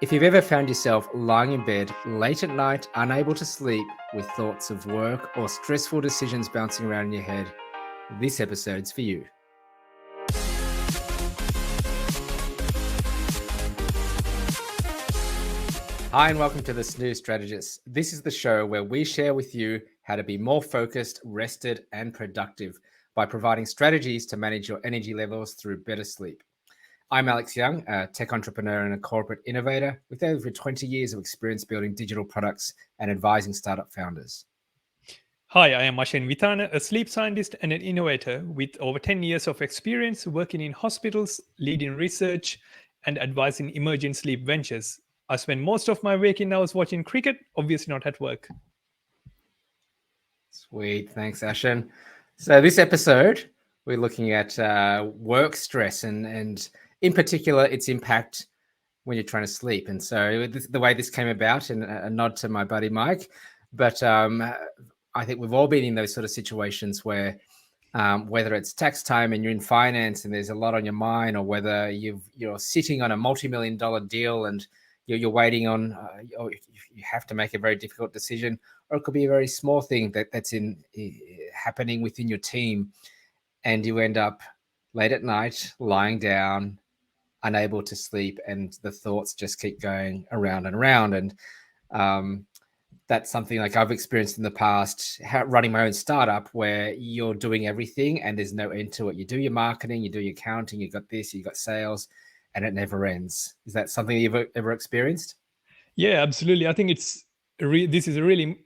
If you've ever found yourself lying in bed late at night, unable to sleep, with thoughts of work or stressful decisions bouncing around in your head, this episode's for you. Hi, and welcome to the Snooze Strategists. This is the show where we share with you how to be more focused, rested, and productive by providing strategies to manage your energy levels through better sleep. I'm Alex Young, a tech entrepreneur and a corporate innovator with over 20 years of experience building digital products and advising startup founders. Hi, I am Ashwagandha Vithana, a sleep scientist and an innovator with over 10 years of experience working in hospitals, leading research, and advising emerging sleep ventures. I spend most of my waking hours watching cricket, obviously not at work. Sweet, thanks, Ashen. So this episode, we're looking at work stress and in particular, its impact when you're trying to sleep. And so the way this came about, and a nod to my buddy Mike, but I think we've all been in those sort of situations where whether it's tax time and you're in finance and there's a lot on your mind, or whether you're sitting on a multi-million-dollar deal and you're waiting on, or you have to make a very difficult decision, or it could be a very small thing that's happening within your team, and you end up late at night lying down, unable to sleep, and the thoughts just keep going around and around. And that's something like I've experienced in the past, running my own startup, where you're doing everything and there's no end to it. You do your marketing, you do your accounting, you got this, you got sales, and it never ends. Is that something you've ever experienced? Yeah, absolutely. I think this is a really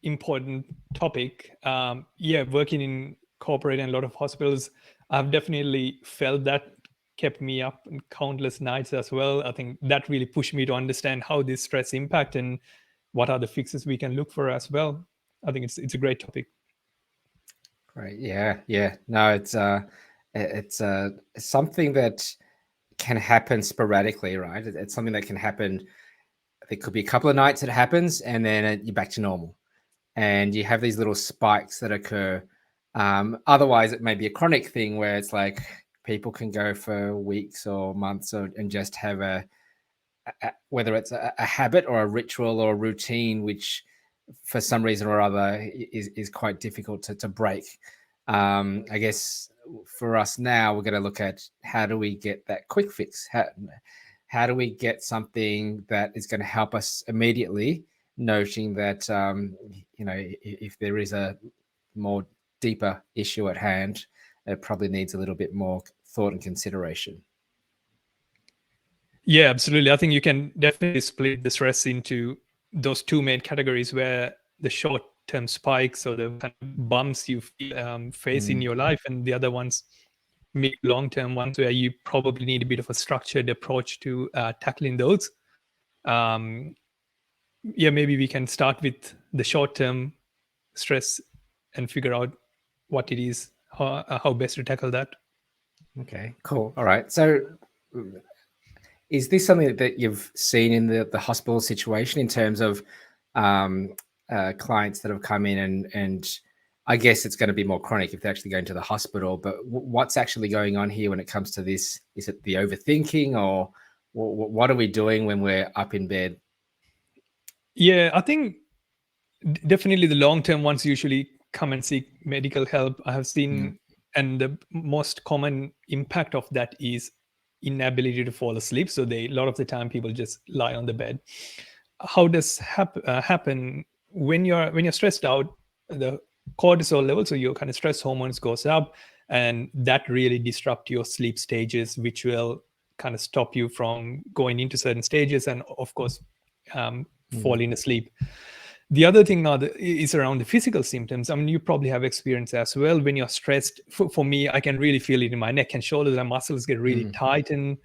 important topic. Working in corporate and a lot of hospitals, I've definitely felt that kept me up in countless nights as well. I think that really pushed me to understand how this stress impact and what are the fixes we can look for as well. I think it's a great topic. Great. Yeah. No, it's something that can happen sporadically, right? It's something that can happen. There could be a couple of nights it happens, and then you're back to normal. And you have these little spikes that occur. Otherwise, it may be a chronic thing where it's like people can go for weeks or months and just have whether it's a habit or a ritual or a routine, which for some reason or other is quite difficult to break. I guess for us now, we're going to look at how do we get that quick fix? How do we get something that is going to help us immediately, noting that, if there is a more deeper issue at hand, it probably needs a little bit more thought and consideration. Yeah, absolutely. I think you can definitely split the stress into those two main categories, where the short-term spikes or the kind of bumps you face in your life, and the other ones, mid long-term ones, where you probably need a bit of a structured approach to tackling those. Maybe we can start with the short-term stress and figure out what it is, how best to tackle that. Okay, cool. All right. So is this something that you've seen in the hospital situation in terms of clients that have come in and I guess it's going to be more chronic if they're actually going to the hospital, but what's actually going on here when it comes to this? Is it the overthinking, or what are we doing when we're up in bed? Yeah, I think definitely the long-term ones usually come and seek medical help. I have seen, and the most common impact of that is inability to fall asleep. So a lot of the time people just lie on the bed. How does happen when you're stressed out? The cortisol level, so your kind of stress hormones goes up, and that really disrupt your sleep stages, which will kind of stop you from going into certain stages and of course falling asleep. The other thing now is around the physical symptoms. I mean, you probably have experience as well. When you're stressed, for me, I can really feel it in my neck and shoulders. My muscles get really tightened.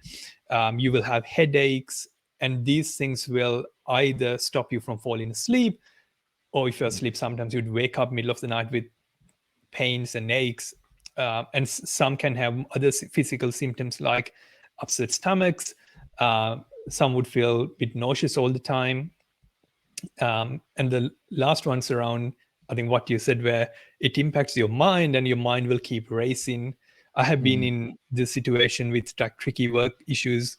You will have headaches, and these things will either stop you from falling asleep, or if you're asleep, sometimes you'd wake up middle of the night with pains and aches. And some can have other physical symptoms like upset stomachs. Some would feel a bit nauseous all the time. And the last one's around, I think, what you said, where it impacts your mind and your mind will keep racing. I have been in this situation with tricky work issues,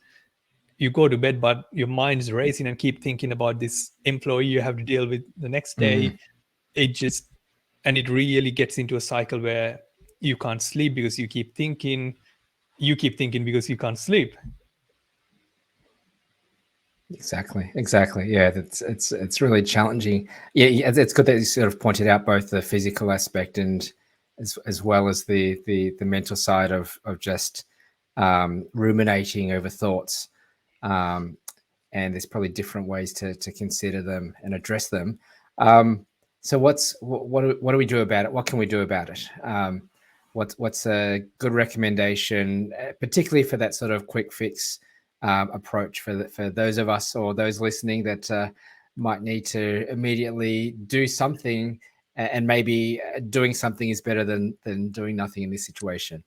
you go to bed, but your mind is racing and keep thinking about this employee you have to deal with the next day. And it really gets into a cycle where you can't sleep because you keep thinking because you can't sleep. Exactly. Yeah, it's really challenging. Yeah, it's good that you sort of pointed out both the physical aspect and as well as the mental side of just ruminating over thoughts. And there's probably different ways to consider them and address them. So what do we do about it? What can we do about it? What's a good recommendation, particularly for that sort of quick fix approach for those of us or those listening that might need to immediately do something, and maybe doing something is better than doing nothing in this situation?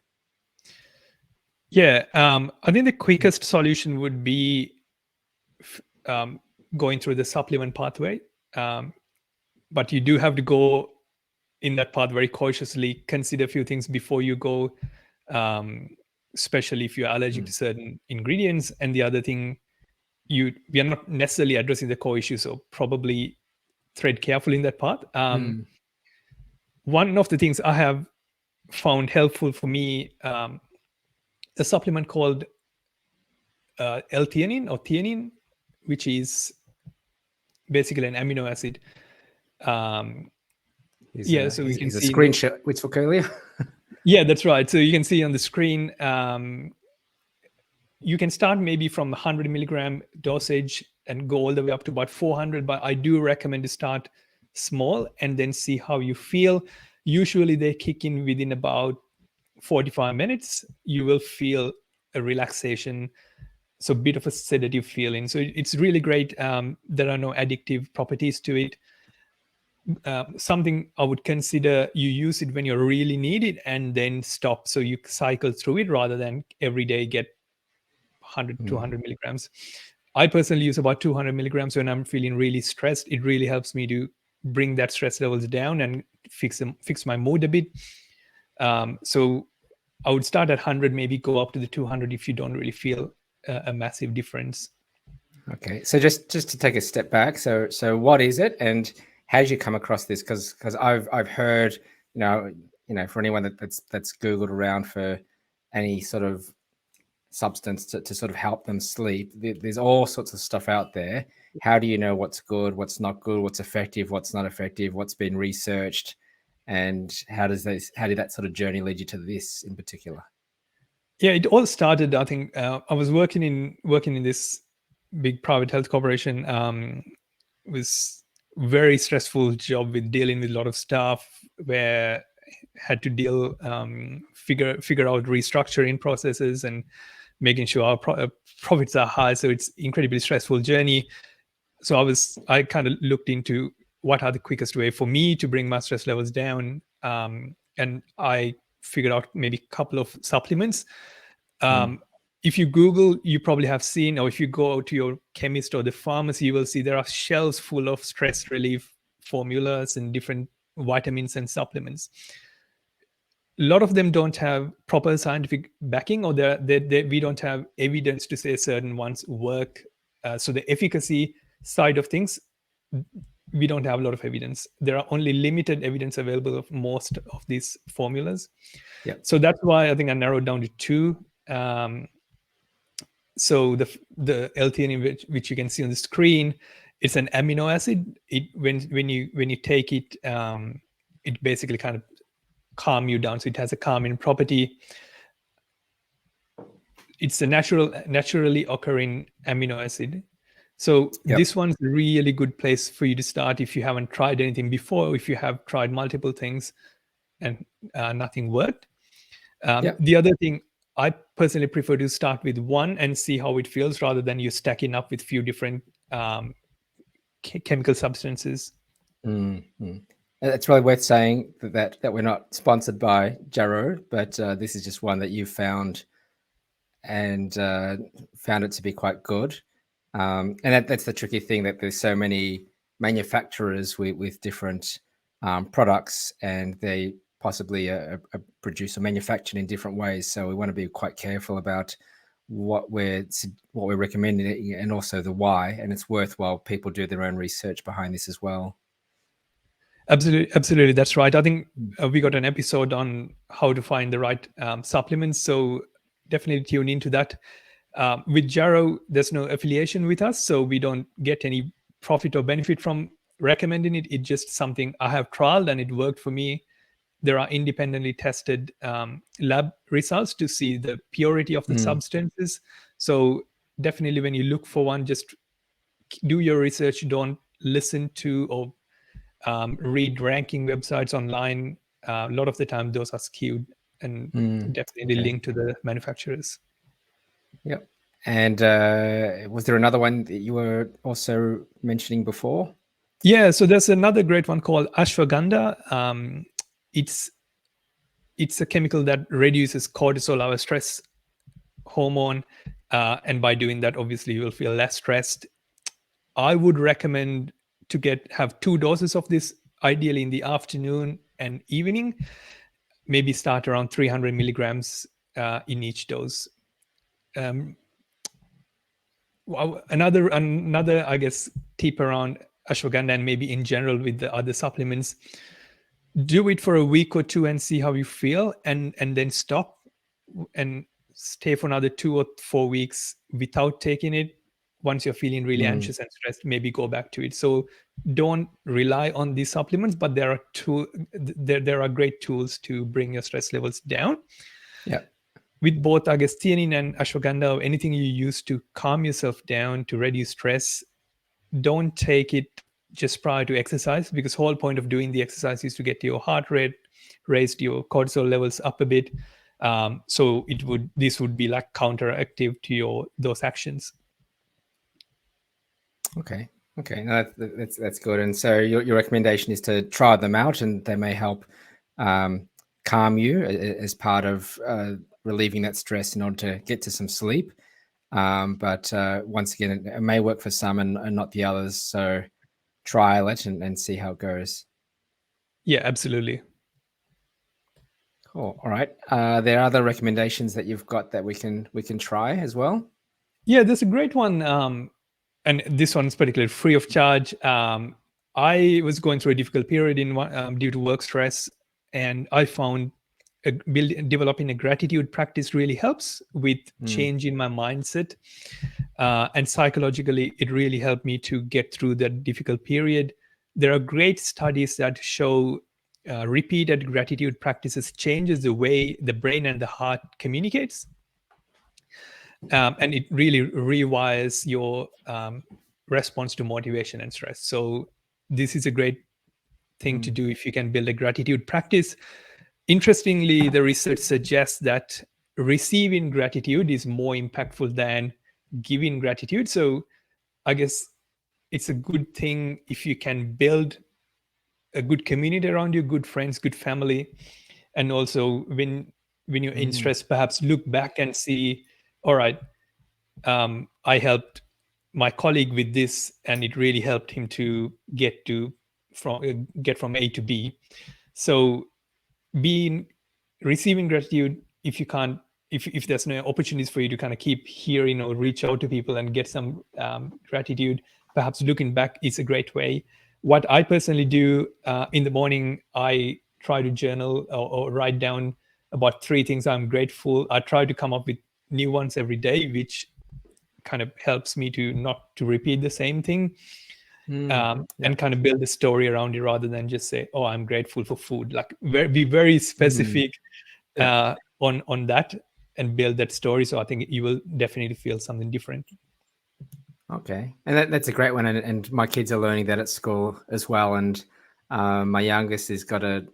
Yeah, I think the quickest solution would be going through the supplement pathway. But you do have to go in that path very cautiously, consider a few things before you go, especially if you're allergic to certain ingredients. And the other thing, we are not necessarily addressing the core issue, so probably tread carefully in that path. One of the things I have found helpful for me, a supplement called L-theanine or theanine, which is basically an amino acid. So we can see see a screenshot we took earlier. Yeah, that's right. So you can see on the screen, you can start maybe from 100 milligram dosage and go all the way up to about 400. But I do recommend to start small and then see how you feel. Usually they kick in within about 45 minutes. You will feel a relaxation, so a bit of a sedative feeling. So it's really great. There are no addictive properties to it. Something I would consider, you use it when you really need it and then stop. So you cycle through it rather than every day get 100, 200 milligrams. I personally use about 200 milligrams when I'm feeling really stressed. It really helps me to bring that stress levels down and fix my mood a bit. So I would start at 100, maybe go up to the 200 if you don't really feel a massive difference. Okay, so just to take a step back, so what is it, and how did you come across this? Because I've heard, for anyone that's Googled around for any sort of substance to sort of help them sleep, there's all sorts of stuff out there. How do you know what's good, what's not good, what's effective, what's not effective, what's been researched, and how did that sort of journey lead you to this in particular? Yeah, it all started, I think, I was working in this big private health corporation. It was very stressful job with dealing with a lot of stuff where had to figure out restructuring processes and making sure our profits are high. So it's incredibly stressful journey. So I kind of looked into what are the quickest way for me to bring my stress levels down. And I figured out maybe a couple of supplements. If you Google, you probably have seen, or if you go to your chemist or the pharmacy, you will see there are shelves full of stress relief formulas and different vitamins and supplements. A lot of them don't have proper scientific backing, or we don't have evidence to say certain ones work. So the efficacy side of things, we don't have a lot of evidence. There are only limited evidence available of most of these formulas. Yep. So that's why I think I narrowed down to two. So the L-theanine, which you can see on the screen, it's an amino acid. When you take it, it basically kind of calm you down. So it has a calming property. It's a naturally occurring amino acid. So this one's a really good place for you to start if you haven't tried anything before, if you have tried multiple things and nothing worked. The other thing, I personally prefer to start with one and see how it feels rather than you stacking up with few different chemical substances. It's really worth saying that we're not sponsored by Jarrow, but this is just one that you found and found it to be quite good. And that's the tricky thing, that there's so many manufacturers with different products, and they possibly produce or manufactured in different ways. So we want to be quite careful about what we're recommending and also the why, and it's worthwhile people do their own research behind this as well. Absolutely, that's right. I think we got an episode on how to find the right supplements, so definitely tune into that. With Jarrow, there's no affiliation with us, so we don't get any profit or benefit from recommending it. It's just something I have trialed and it worked for me. There are independently tested lab results to see the purity of the substances. So definitely when you look for one, just do your research. Don't listen to or read ranking websites online. A lot of the time those are skewed and definitely linked to the manufacturers. Yep. And was there another one that you were also mentioning before? Yeah, so there's another great one called Ashwagandha. It's a chemical that reduces cortisol, our stress hormone, and by doing that, obviously, you will feel less stressed. I would recommend to have 2 doses of this, ideally in the afternoon and evening. Maybe start around 300 milligrams in each dose. Another, I guess, tip around ashwagandha and maybe in general with the other supplements: do it for a week or 2 and see how you feel, and then stop and stay for another 2 or 4 weeks without taking it. Once you're feeling really anxious and stressed, maybe go back to it. So don't rely on these supplements, but there are great tools to bring your stress levels down. Yeah. With both, I guess, theanine and ashwagandha, or anything you use to calm yourself down, to reduce stress, don't take it just prior to exercise, because the whole point of doing the exercise is to get your heart rate raised, your cortisol levels up a bit. So this would be like counteractive to those actions. Okay. No, that's good. And so your recommendation is to try them out, and they may help calm you as part of relieving that stress in order to get to some sleep. But once again, it may work for some and not the others. So trial it and see how it goes. Yeah, absolutely. Cool. All right. There are other recommendations that you've got that we can try as well. Yeah, there's a great one. And this one's particularly free of charge. I was going through a difficult period due to work stress, and I found developing a gratitude practice really helps with changing my mindset. And psychologically, it really helped me to get through that difficult period. There are great studies that show repeated gratitude practices changes the way the brain and the heart communicates. And it really rewires your response to motivation and stress. So this is a great thing to do if you can build a gratitude practice. Interestingly, the research suggests that receiving gratitude is more impactful than giving gratitude. So I guess it's a good thing if you can build a good community around you, good friends, good family. And also when you're in stress, perhaps look back and see, all right, I helped my colleague with this, and it really helped him to get from A to B. So receiving gratitude, if you can't, if there's no opportunities for you to kind of keep hearing or reach out to people and get some gratitude, perhaps looking back is a great way. What I personally do in the morning, I try to journal or write down about 3 things I'm grateful. I try to come up with new ones every day, which kind of helps me to not to repeat the same thing. And kind of build a story around it rather than just say, oh, I'm grateful for food. Like be very specific on that and build that story. So I think you will definitely feel something different. Okay. And that's a great one. And my kids are learning that at school as well. And my youngest has got a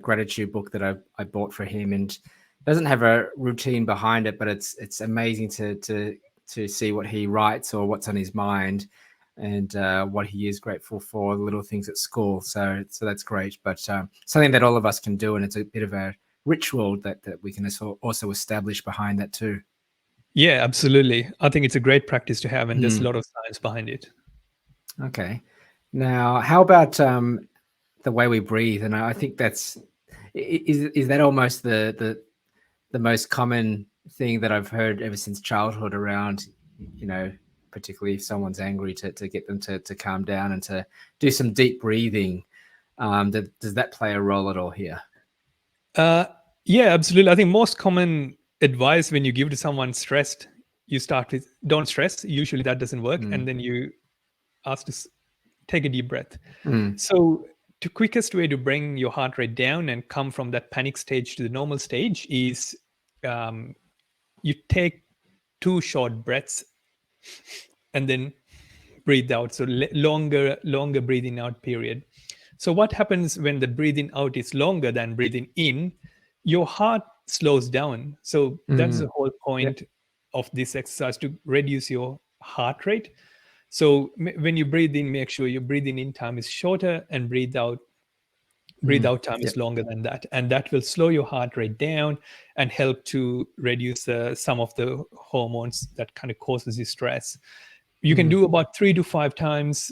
gratitude book that I bought for him, and doesn't have a routine behind it, but it's amazing to see what he writes or what's on his mind, and what he is grateful for, the little things at school. So that's great. But something that all of us can do, and it's a bit of a ritual that we can also establish behind that too. Yeah, absolutely. I think it's a great practice to have, and there's a lot of science behind it. Okay. Now, how about the way we breathe? And I think is that almost the most common thing that I've heard ever since childhood around, particularly if someone's angry, to get them to calm down and to do some deep breathing. Does that play a role at all here? Yeah, absolutely. I think most common advice when you give to someone stressed, you start with don't stress. Usually that doesn't work. And then you ask to take a deep breath. So the quickest way to bring your heart rate down and come from that panic stage to the normal stage is you take 2 short breaths and then breathe out. So longer breathing out period. So what happens when the breathing out is longer than breathing in? Your heart slows down. So that's the whole point of this exercise, to reduce your heart rate. So when you breathe in, make sure your breathing in time is shorter and breathe out time is longer than that. And that will slow your heart rate down and help to reduce some of the hormones that kind of causes you stress. You can do about 3 to 5 times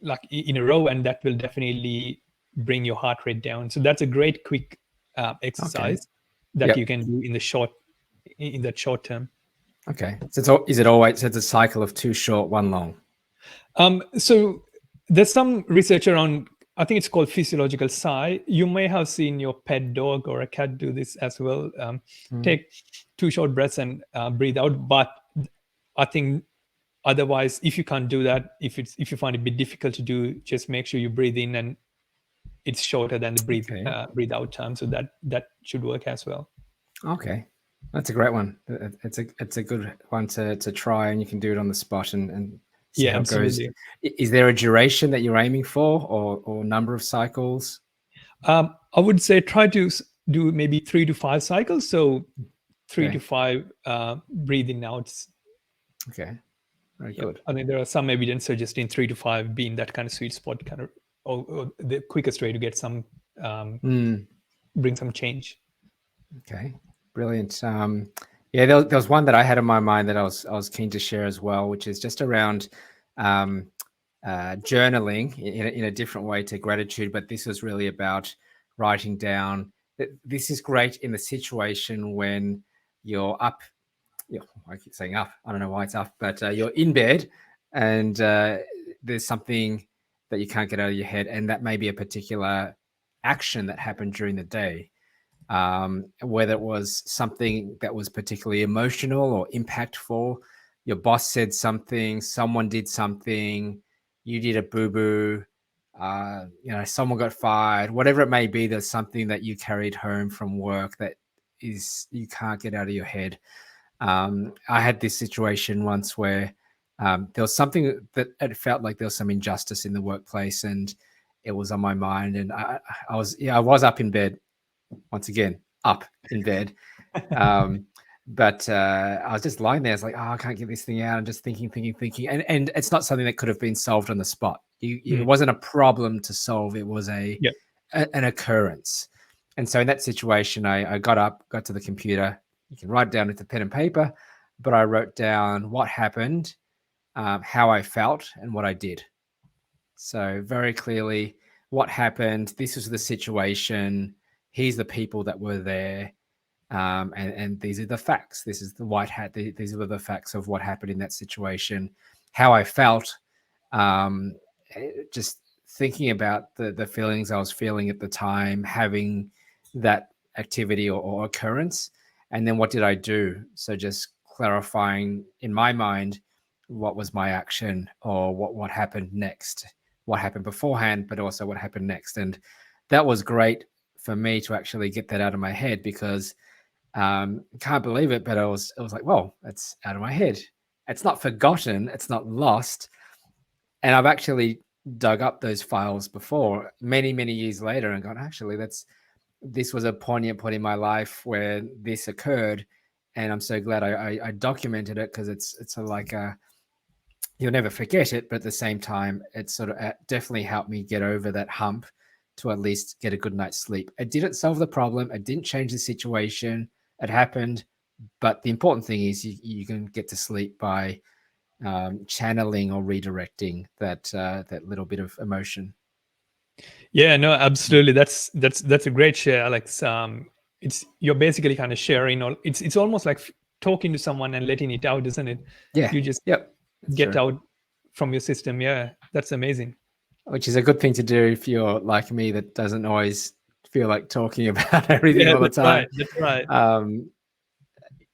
like in a row, and that will definitely bring your heart rate down. So that's a great quick exercise that you can do in that short term. Okay. So is it always, it's a cycle of 2 short, 1 long? So there's some research around, I think it's called physiological sigh. You may have seen your pet dog or a cat do this as well. Take 2 short breaths and breathe out. But I think otherwise, if you can't do that, if you find it a bit difficult to do, just make sure you breathe in and it's shorter than the breathe out time. So that should work as well. Okay. That's a great one. It's a good one to try, and you can do it on the spot and see how it goes. Is there a duration that you're aiming for, or number of cycles? I would say try to do maybe 3 to 5 cycles. So 3 to 5 breathing outs. Okay. Very good. I think there are some evidence suggesting 3 to 5 being that kind of sweet spot, kind of, or the quickest way to get some, bring some change. Okay. Brilliant. Yeah, there was one that I had in my mind that I was keen to share as well, which is just around journaling in a different way to gratitude. But this was really about writing down. This is great in the situation when you're up. I keep saying up. I don't know why it's up, but you're in bed and there's something that you can't get out of your head, and that may be a particular action that happened during the day. Whether it was something that was particularly emotional or impactful, your boss said something, someone did something, you did a boo-boo, someone got fired, whatever it may be, there's something that you carried home from work that is you can't get out of your head. I had this situation once where there was something that it felt like there was some injustice in the workplace, and it was on my mind, and I was up in bed. Once again, up in bed. But I was just lying there. I was like, I can't get this thing out. I'm just thinking. And it's not something that could have been solved on the spot. It wasn't a problem to solve. It was an occurrence. And so in that situation, I got up, got to the computer. You can write down with a pen and paper, but I wrote down what happened, how I felt, and what I did. So very clearly what happened. This was the situation. Here's the people that were there, and these are the facts. This is the white hat. These are the facts of what happened in that situation. How I felt, just thinking about the feelings I was feeling at the time, having that activity or occurrence, and then what did I do? So just clarifying in my mind what was my action, or what happened next, what happened beforehand, but also what happened next. And that was great for me to actually get that out of my head, because can't believe it, but it was like, well, it's out of my head. It's not forgotten. It's not lost. And I've actually dug up those files before, many, many years later, and gone, actually, this was a poignant point in my life where this occurred. And I'm so glad I documented it, because it's sort of like you'll never forget it, but at the same time, it sort of definitely helped me get over that hump to at least get a good night's sleep. It didn't solve the problem. It didn't change the situation. It happened. But the important thing is you can get to sleep by channeling or redirecting that little bit of emotion. Yeah, no, absolutely. That's a great share, Alex. you're basically kind of sharing, or it's almost like talking to someone and letting it out, isn't it? Yeah. You just get out from your system. Yeah, that's amazing. Which is a good thing to do if you're like me, that doesn't always feel like talking about everything all the time. That's right.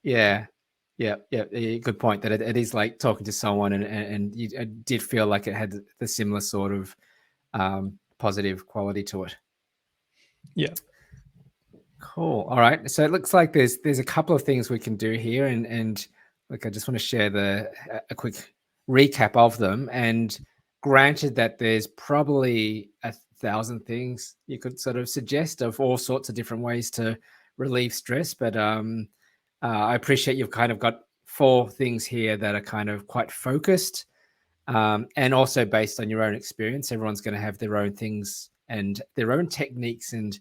Yeah. Good point. That it is like talking to someone, and you did feel like it had the similar sort of positive quality to it. Yeah. Cool. All right. So it looks like there's a couple of things we can do here, and like I just want to share a quick recap of them. And granted that there's probably 1,000 things you could sort of suggest of all sorts of different ways to relieve stress, but I appreciate you've kind of got 4 things here that are kind of quite focused, and also based on your own experience. Everyone's going to have their own things and their own techniques and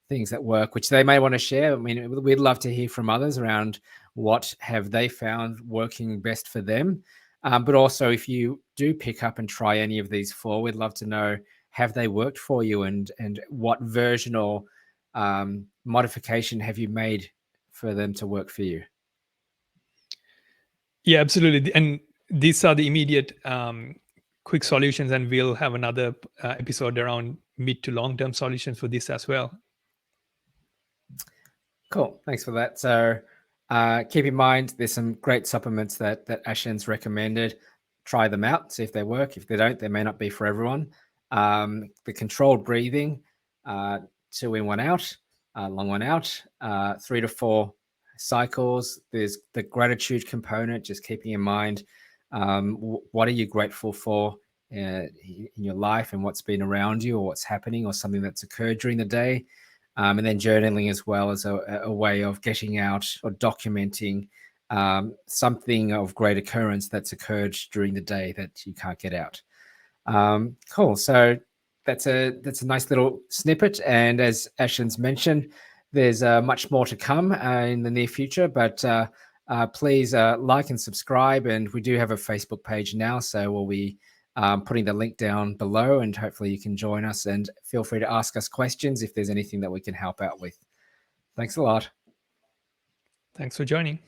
things that work, which they may want to share. I mean, we'd love to hear from others around what have they found working best for them. But also, if you do pick up and try any of these 4, we'd love to know, have they worked for you, and what version or modification have you made for them to work for you? Yeah, absolutely. And these are the immediate quick solutions, and we'll have another episode around mid to long-term solutions for this as well. Cool. Thanks for that. So keep in mind, there's some great supplements that Ashan's recommended. Try them out, see if they work. If they don't, they may not be for everyone. The controlled breathing, 2 in, 1 out, long one out, 3 to 4 cycles. There's the gratitude component, just keeping in mind what are you grateful for in your life, and what's been around you, or what's happening, or something that's occurred during the day. And then journaling as well as a way of getting out or documenting something of great occurrence that's occurred during the day that you can't get out. Cool. So that's a nice little snippet. And as Ashan's mentioned, there's much more to come in the near future, but please like and subscribe. And we do have a Facebook page now, so we'll be putting the link down below, and hopefully you can join us, and feel free to ask us questions if there's anything that we can help out with. Thanks a lot. Thanks for joining.